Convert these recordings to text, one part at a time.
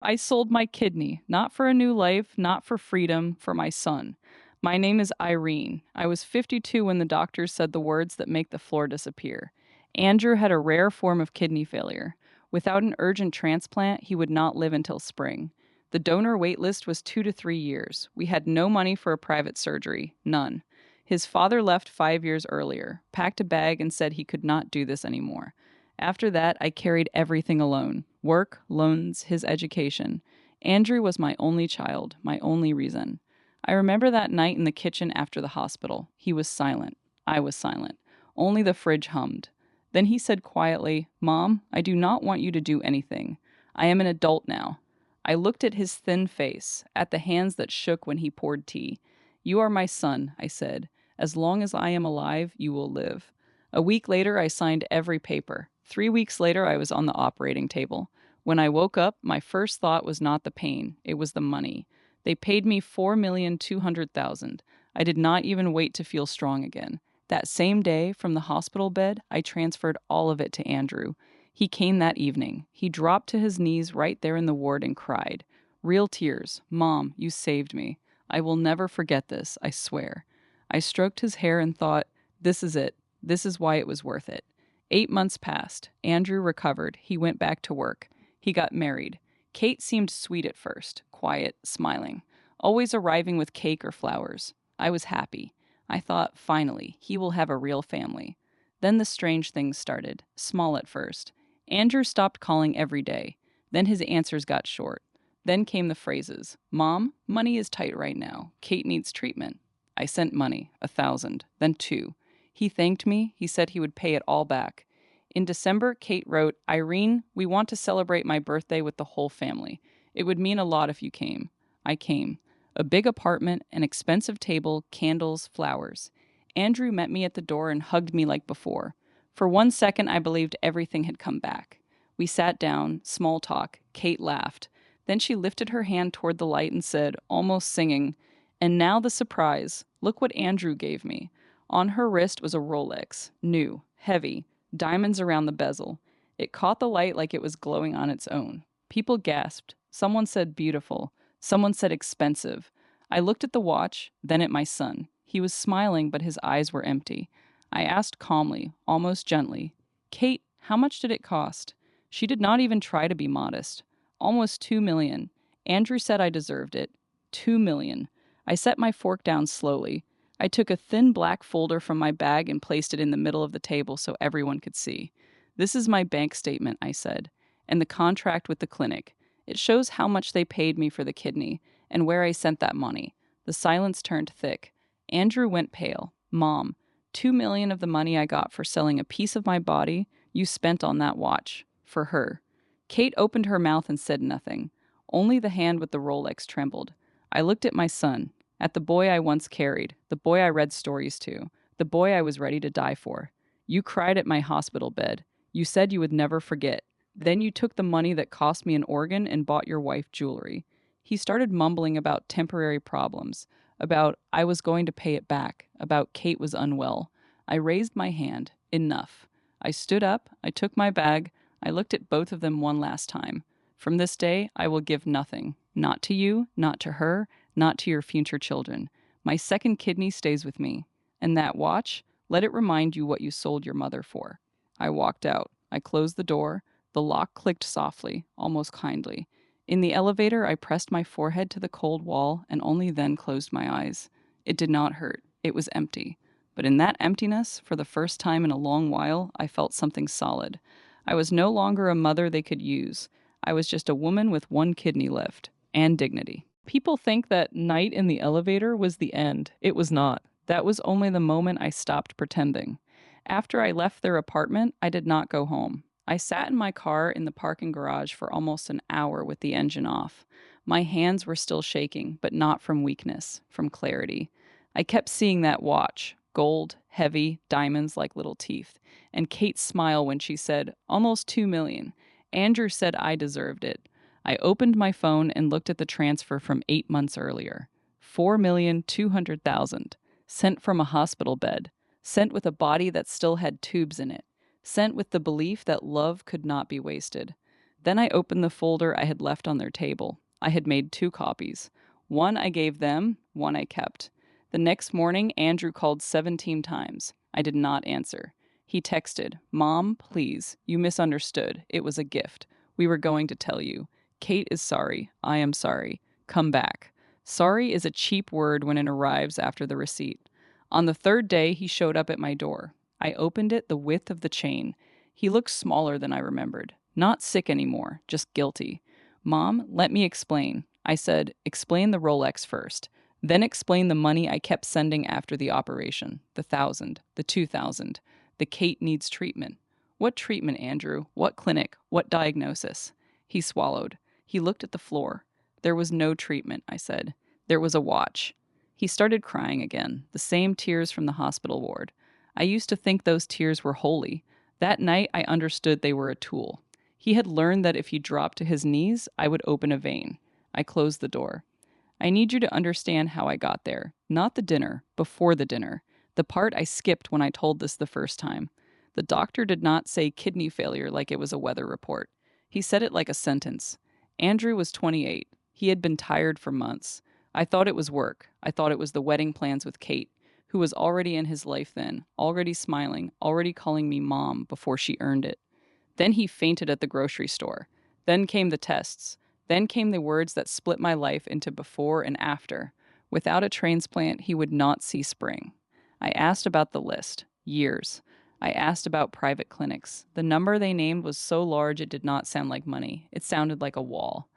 I sold my kidney, not for a new life, not for freedom, for my son. My name is Irene. I was 52 when the doctors said the words that make the floor disappear. Andrew had a rare form of kidney failure. Without an urgent transplant, he would not live until spring. The donor wait list was 2 to 3 years. We had no money for a private surgery, none. His father left 5 years earlier, packed a bag, and said he could not do this anymore. After that, I carried everything alone: work, loans, his education. Andrew was my only child, my only reason. I remember that night in the kitchen after the hospital. He was silent. I was silent. Only the fridge hummed. Then he said quietly, "Mom, I do not want you to do anything. I am an adult now." I looked at his thin face, at the hands that shook when he poured tea. "You are my son," I said. "As long as I am alive, you will live." A week later, I signed every paper. 3 weeks later, I was on the operating table. When I woke up, my first thought was not the pain, it was the money. They paid me $4,200,000. I did not even wait to feel strong again. That same day, from the hospital bed, I transferred all of it to Andrew. He came that evening. He dropped to his knees right there in the ward and cried. Real tears. "Mom, you saved me. I will never forget this, I swear." I stroked his hair and thought, this is it. This is why it was worth it. 8 months passed. Andrew recovered. He went back to work. He got married. Kate seemed sweet at first, quiet, smiling, always arriving with cake or flowers. I was happy. I thought, finally, he will have a real family. Then the strange things started, small at first. Andrew stopped calling every day. Then his answers got short. Then came the phrases, "Mom, money is tight right now. Kate needs treatment." I sent money, 1,000, then two. He thanked me. He said he would pay it all back. In December, Kate wrote, "Irene, we want to celebrate my birthday with the whole family. It would mean a lot if you came." I came. A big apartment, an expensive table, candles, flowers. Andrew met me at the door and hugged me like before. For 1 second, I believed everything had come back. We sat down, small talk. Kate laughed. Then she lifted her hand toward the light and said, almost singing, "And now the surprise. Look what Andrew gave me." On her wrist was a Rolex, new, heavy, diamonds around the bezel. It caught the light like it was glowing on its own. People gasped. Someone said beautiful. Someone said expensive. I looked at the watch, then at my son. He was smiling, but his eyes were empty. I asked calmly, almost gently, "Kate, how much did it cost?" She did not even try to be modest. "Almost 2 million. Andrew said I deserved it. 2 million. I set my fork down slowly. I took a thin black folder from my bag and placed it in the middle of the table so everyone could see. "This is my bank statement," I said, "and the contract with the clinic. It shows how much they paid me for the kidney and where I sent that money." The silence turned thick. Andrew went pale. "Mom, 2 million of the money I got for selling a piece of my body, you spent on that watch. For her." Kate opened her mouth and said nothing. Only the hand with the Rolex trembled. I looked at my son, at the boy I once carried, the boy I read stories to, the boy I was ready to die for. "You cried at my hospital bed. You said you would never forget. Then you took the money that cost me an organ and bought your wife jewelry." He started mumbling about temporary problems, about I was going to pay it back, about Kate was unwell. I raised my hand. Enough. I stood up, I took my bag, I looked at both of them one last time. "From this day, I will give nothing. Not to you, not to her, not to your future children. My second kidney stays with me. And that watch, let it remind you what you sold your mother for." I walked out. I closed the door. The lock clicked softly, almost kindly. In the elevator, I pressed my forehead to the cold wall and only then closed my eyes. It did not hurt. It was empty. But in that emptiness, for the first time in a long while, I felt something solid. I was no longer a mother they could use. I was just a woman with one kidney left, and dignity. People think that night in the elevator was the end. It was not. That was only the moment I stopped pretending. After I left their apartment, I did not go home. I sat in my car in the parking garage for almost an hour with the engine off. My hands were still shaking, but not from weakness, from clarity. I kept seeing that watch, gold, heavy, diamonds like little teeth, and Kate's smile when she said, "Almost 2 million. Andrew said I deserved it." I opened my phone and looked at the transfer from 8 months earlier. 4,200,000. Sent from a hospital bed. Sent with a body that still had tubes in it. Sent with the belief that love could not be wasted. Then I opened the folder I had left on their table. I had made 2 copies. One I gave them, one I kept. The next morning, Andrew called 17 times. I did not answer. He texted, "Mom, please, you misunderstood. It was a gift. We were going to tell you. Kate is sorry. I am sorry. Come back." Sorry is a cheap word when it arrives after the receipt. On the third day, he showed up at my door. I opened it the width of the chain. He looked smaller than I remembered. Not sick anymore, just guilty. "Mom, let me explain." I said, "Explain the Rolex first. Then explain the money I kept sending after the operation. The 1,000, the 2,000. The Kate needs treatment." "What treatment, Andrew? What clinic? What diagnosis?" He swallowed. He looked at the floor. "There was no treatment," I said. "There was a watch." He started crying again, the same tears from the hospital ward. I used to think those tears were holy. That night, I understood they were a tool. He had learned that if he dropped to his knees, I would open a vein. I closed the door. "I need you to understand how I got there. Not the dinner, before the dinner. The part I skipped when I told this the first time. The doctor did not say kidney failure like it was a weather report. He said it like a sentence. Andrew was 28. He had been tired for months. I thought it was work. I thought it was the wedding plans with Kate, who was already in his life then, already smiling, already calling me mom before she earned it. Then he fainted at the grocery store. Then came the tests. Then came the words that split my life into before and after. Without a transplant, he would not see spring. I asked about the list. Years. I asked about private clinics. The number they named was so large it did not sound like money. It sounded like a wall.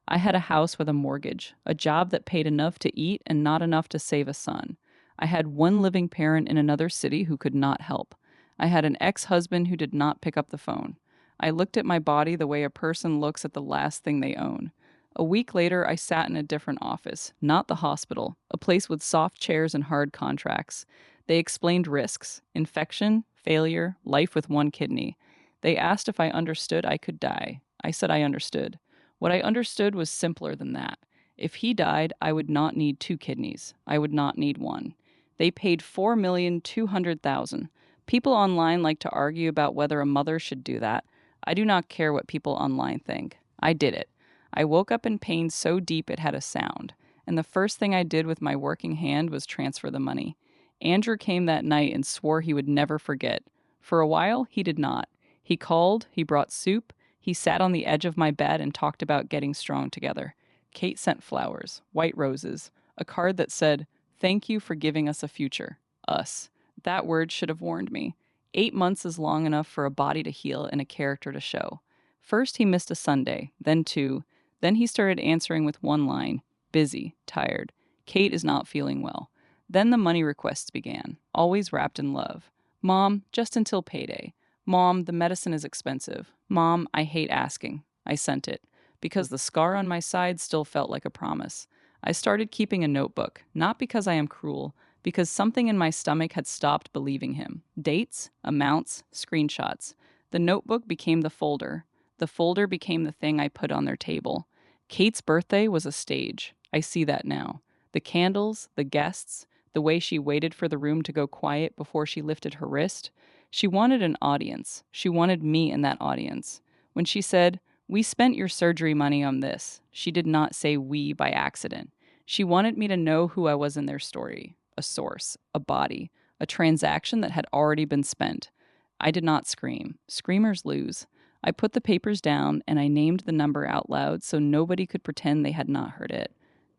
I had a house with a mortgage, a job that paid enough to eat and not enough to save a son. I had one living parent in another city who could not help. I had an ex-husband who did not pick up the phone. I looked at my body the way a person looks at the last thing they own. A week later, I sat in a different office, not the hospital, a place with soft chairs and hard contracts. They explained risks: infection, failure, life with one kidney. They asked if I understood I could die. I said I understood. What I understood was simpler than that. If he died, I would not need 2 kidneys. I would not need one. They paid $4,200,000. People online like to argue about whether a mother should do that. I do not care what people online think. I did it. I woke up in pain so deep it had a sound, and the first thing I did with my working hand was transfer the money. Andrew came that night and swore he would never forget. For a while, he did not. He called, he brought soup, he sat on the edge of my bed and talked about getting strong together. Kate sent flowers, white roses, a card that said, "Thank you for giving us a future." Us. That word should have warned me. 8 months is long enough for a body to heal and a character to show. First, he missed a Sunday, then 2. Then he started answering with one line: "Busy, tired. Kate is not feeling well." Then the money requests began, always wrapped in love. "Mom, just until payday." "Mom, the medicine is expensive." "Mom, I hate asking." I sent it, because the scar on my side still felt like a promise. I started keeping a notebook, not because I am cruel, because something in my stomach had stopped believing him. Dates, amounts, screenshots. The notebook became the folder. The folder became the thing I put on their table. Kate's birthday was a stage. I see that now. The candles, the guests, the way she waited for the room to go quiet before she lifted her wrist. She wanted an audience. She wanted me in that audience. When she said, "We spent your surgery money on this," she did not say "we" by accident. She wanted me to know who I was in their story. A source, a body, a transaction that had already been spent. I did not scream. Screamers lose. I put the papers down and I named the number out loud so nobody could pretend they had not heard it.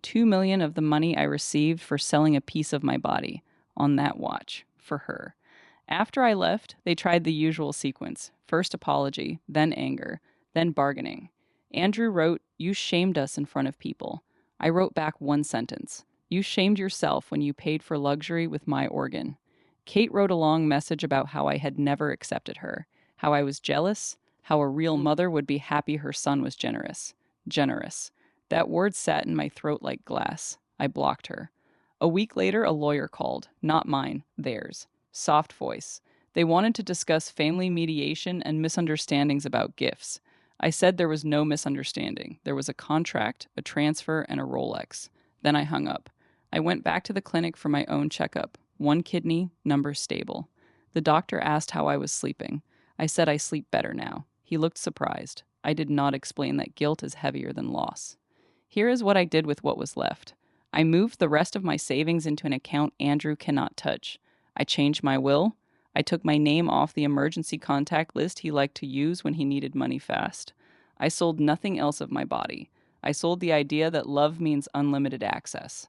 2 million of the money I received for selling a piece of my body on that watch for her. After I left, they tried the usual sequence. First apology, then anger, then bargaining. Andrew wrote, "You shamed us in front of people." I wrote back one sentence: "You shamed yourself when you paid for luxury with my organ." Kate wrote a long message about how I had never accepted her, how I was jealous, how a real mother would be happy her son was generous. Generous. That word sat in my throat like glass. I blocked her. A week later, a lawyer called. Not mine, theirs. Soft voice. They wanted to discuss family mediation and misunderstandings about gifts. I said there was no misunderstanding. There was a contract, a transfer, and a Rolex. Then I hung up. I went back to the clinic for my own checkup. 1 kidney, number stable. The doctor asked how I was sleeping. I said I sleep better now. He looked surprised. I did not explain that guilt is heavier than loss. Here is what I did with what was left. I moved the rest of my savings into an account Andrew cannot touch. I changed my will. I took my name off the emergency contact list he liked to use when he needed money fast. I sold nothing else of my body. I sold the idea that love means unlimited access.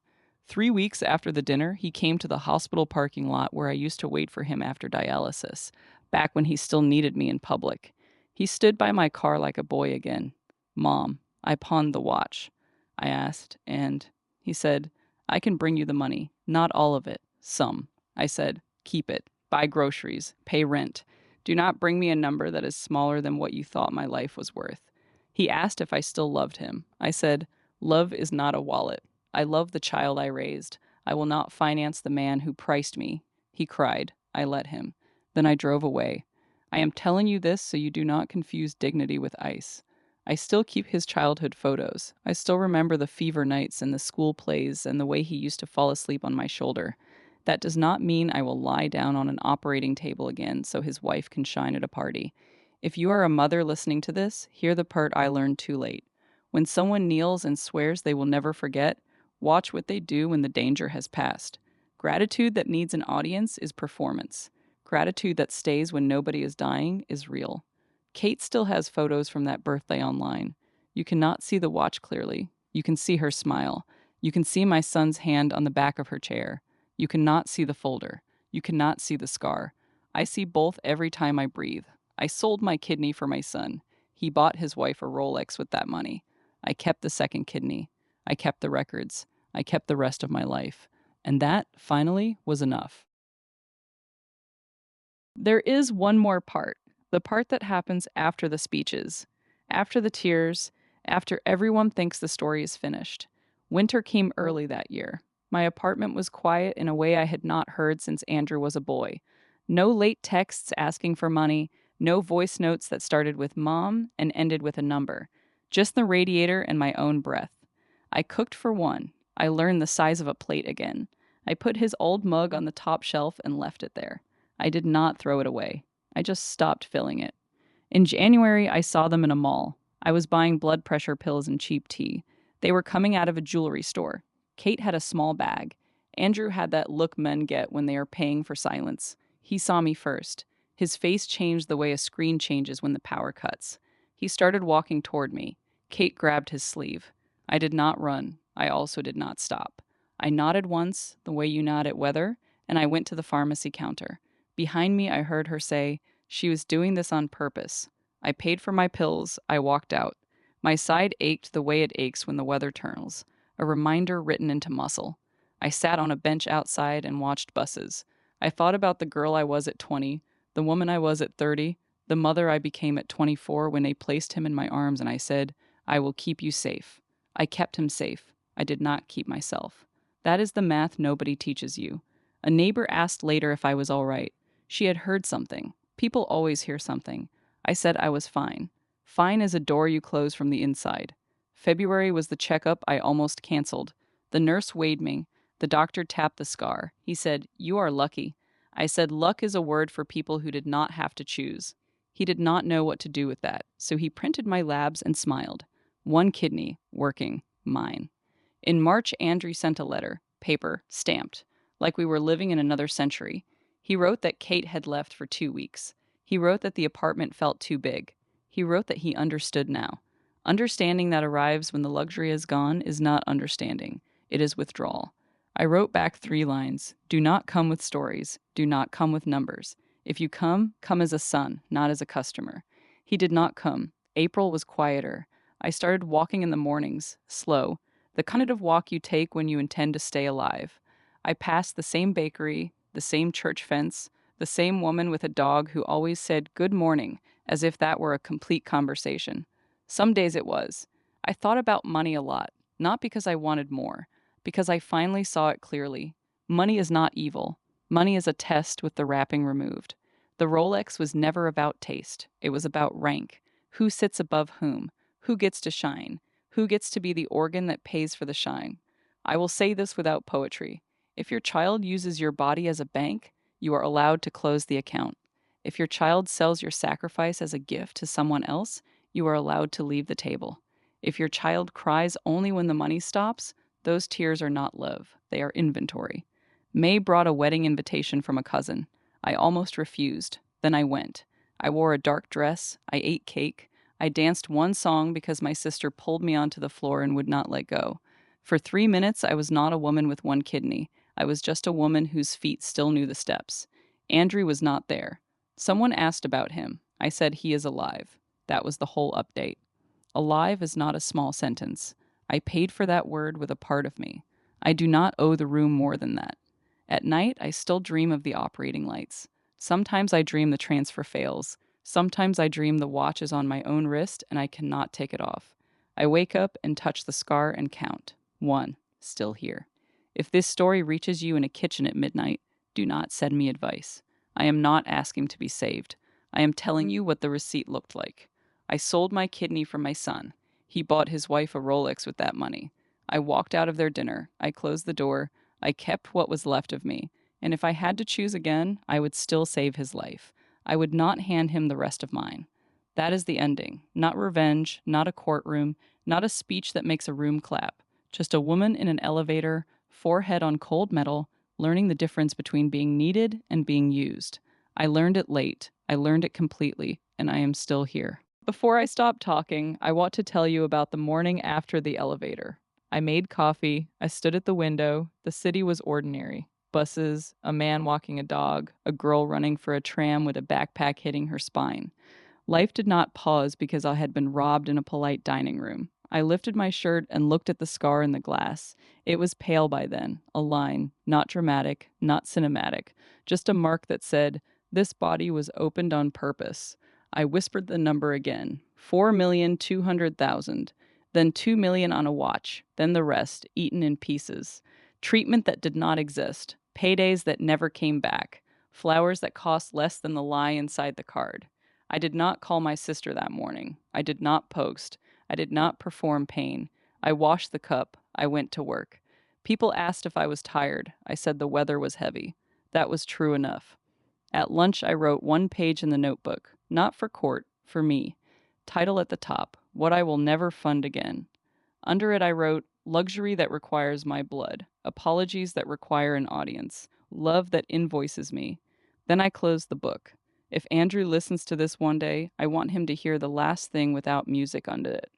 3 weeks after the dinner, he came to the hospital parking lot where I used to wait for him after dialysis, back when he still needed me in public. He stood by my car like a boy again. Mom, I pawned the watch. I asked, and he said, I can bring you the money. Not all of it. Some. I said, keep it. Buy groceries. Pay rent. Do not bring me a number that is smaller than what you thought my life was worth. He asked if I still loved him. I said, love is not a wallet. I love the child I raised. I will not finance the man who priced me. He cried. I let him. Then I drove away. I am telling you this so you do not confuse dignity with ice. I still keep his childhood photos. I still remember the fever nights and the school plays and the way he used to fall asleep on my shoulder. That does not mean I will lie down on an operating table again so his wife can shine at a party. If you are a mother listening to this, hear the part I learned too late. When someone kneels and swears they will never forget, watch what they do when the danger has passed. Gratitude that needs an audience is performance. Gratitude that stays when nobody is dying is real. Kate still has photos from that birthday online. You cannot see the watch clearly. You can see her smile. You can see my son's hand on the back of her chair. You cannot see the folder. You cannot see the scar. I see both every time I breathe. I sold my kidney for my son. He bought his wife a Rolex with that money. I kept the second kidney. I kept the records. I kept the rest of my life. And that, finally, was enough. There is one more part, the part that happens after the speeches, after the tears, after everyone thinks the story is finished. Winter came early that year. My apartment was quiet in a way I had not heard since Andrew was a boy. No late texts asking for money, no voice notes that started with mom and ended with a number, just the radiator and my own breath. I cooked for one. I learned the size of a plate again. I put his old mug on the top shelf and left it there. I did not throw it away. I just stopped filling it. In January, I saw them in a mall. I was buying blood pressure pills and cheap tea. They were coming out of a jewelry store. Kate had a small bag. Andrew had that look men get when they are paying for silence. He saw me first. His face changed the way a screen changes when the power cuts. He started walking toward me. Kate grabbed his sleeve. I did not run. I also did not stop. I nodded once, the way you nod at weather, and I went to the pharmacy counter. Behind me, I heard her say, she was doing this on purpose. I paid for my pills. I walked out. My side ached the way it aches when the weather turns, a reminder written into muscle. I sat on a bench outside and watched buses. I thought about the girl I was at 20, the woman I was at 30, the mother I became at 24 when they placed him in my arms and I said, I will keep you safe. I kept him safe. I did not keep myself. That is the math nobody teaches you. A neighbor asked later if I was all right. She had heard something. People always hear something. I said I was fine. Fine is a door you close from the inside. February was the checkup I almost canceled. The nurse weighed me. The doctor tapped the scar. He said, you are lucky. I said luck is a word for people who did not have to choose. He did not know what to do with that, so he printed my labs and smiled. One kidney, working, mine. In March, Andrew sent a letter, paper, stamped, like we were living in another century. He wrote that Kate had left for 2 weeks. He wrote that the apartment felt too big. He wrote that he understood now. Understanding that arrives when the luxury is gone is not understanding. It is withdrawal. I wrote back 3 lines. Do not come with stories. Do not come with numbers. If you come, come as a son, not as a customer. He did not come. April was quieter. I started walking in the mornings, slow, the kind of walk you take when you intend to stay alive. I passed the same bakery, the same church fence, the same woman with a dog who always said good morning, as if that were a complete conversation. Some days it was. I thought about money a lot, not because I wanted more, because I finally saw it clearly. Money is not evil. Money is a test with the wrapping removed. The Rolex was never about taste. It was about rank. Who sits above whom? Who gets to shine? Who gets to be the organ that pays for the shine? I will say this without poetry. If your child uses your body as a bank, you are allowed to close the account. If your child sells your sacrifice as a gift to someone else, You are allowed to leave the table. If your child cries only when the money stops, those tears are not love, they are inventory. May brought a wedding invitation from a cousin. I almost refused. Then I went. I wore a dark dress. I ate cake. I danced one song because my sister pulled me onto the floor and would not let go. For 3 minutes, I was not a woman with one kidney. I was just a woman whose feet still knew the steps. Andrew was not there. Someone asked about him. I said he is alive. That was the whole update. Alive is not a small sentence. I paid for that word with a part of me. I do not owe the room more than that. At night, I still dream of the operating lights. Sometimes I dream the transfer fails. Sometimes I dream the watch is on my own wrist and I cannot take it off. I wake up and touch the scar and count. 1. Still here. If this story reaches you in a kitchen at midnight, do not send me advice. I am not asking to be saved. I am telling you what the receipt looked like. I sold my kidney for my son. He bought his wife a Rolex with that money. I walked out of their dinner. I closed the door. I kept what was left of me. And if I had to choose again, I would still save his life. I would not hand him the rest of mine. That is the ending. Not revenge, not a courtroom, not a speech that makes a room clap. Just a woman in an elevator, forehead on cold metal, learning the difference between being needed and being used. I learned it late. I learned it completely, and I am still here. Before I stop talking, I want to tell you about the morning after the elevator. I made coffee. I stood at the window. The city was ordinary. Buses, a man walking a dog, a girl running for a tram with a backpack hitting her spine. Life did not pause because I had been robbed in a polite dining room. I lifted my shirt and looked at the scar in the glass. It was pale by then, a line, not dramatic, not cinematic, just a mark that said, "This body was opened on purpose." I whispered the number again, 4,200,000, then 2 million on a watch, then the rest, eaten in pieces. Treatment that did not exist, paydays that never came back, flowers that cost less than the lie inside the card. I did not call my sister that morning. I did not post. I did not perform pain. I washed the cup. I went to work. People asked if I was tired. I said the weather was heavy. That was true enough. At lunch, I wrote one page in the notebook, not for court, for me. Title at the top, What I Will Never Fund Again. Under it, I wrote, Luxury that requires my blood, apologies that require an audience, love that invoices me. Then I closed the book. If Andrew listens to this one day, I want him to hear the last thing without music under it.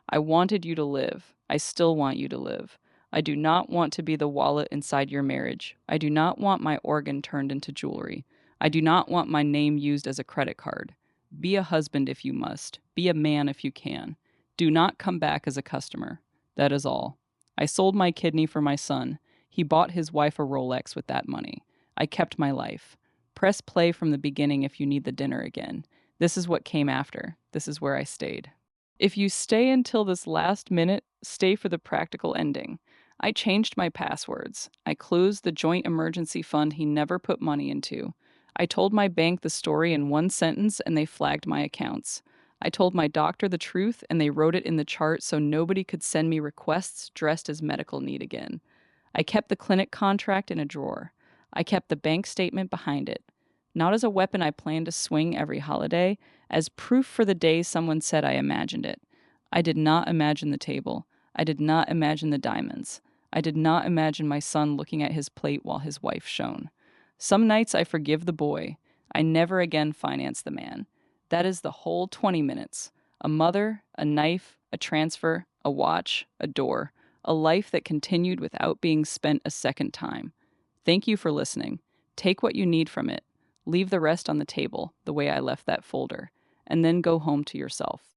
I wanted you to live. I still want you to live. I do not want to be the wallet inside your marriage. I do not want my organ turned into jewelry. I do not want my name used as a credit card. Be a husband if you must. Be a man if you can. Do not come back as a customer. That is all. I sold my kidney for my son. He bought his wife a Rolex with that money. I kept my life. Press play from the beginning if you need the dinner again. This is what came after. This is where I stayed. If you stay until this last minute, stay for the practical ending. I changed my passwords. I closed the joint emergency fund he never put money into. I told my bank the story in one sentence and they flagged my accounts. I told my doctor the truth and they wrote it in the chart so nobody could send me requests dressed as medical need again. I kept the clinic contract in a drawer. I kept the bank statement behind it. Not as a weapon I planned to swing every holiday, as proof for the day someone said I imagined it. I did not imagine the table. I did not imagine the diamonds. I did not imagine my son looking at his plate while his wife shone. Some nights I forgive the boy. I never again finance the man. That is the whole 20 minutes. A mother, a knife, a transfer, a watch, a door, a life that continued without being spent a second time. Thank you for listening. Take what you need from it. Leave the rest on the table, the way I left that folder, and then go home to yourself.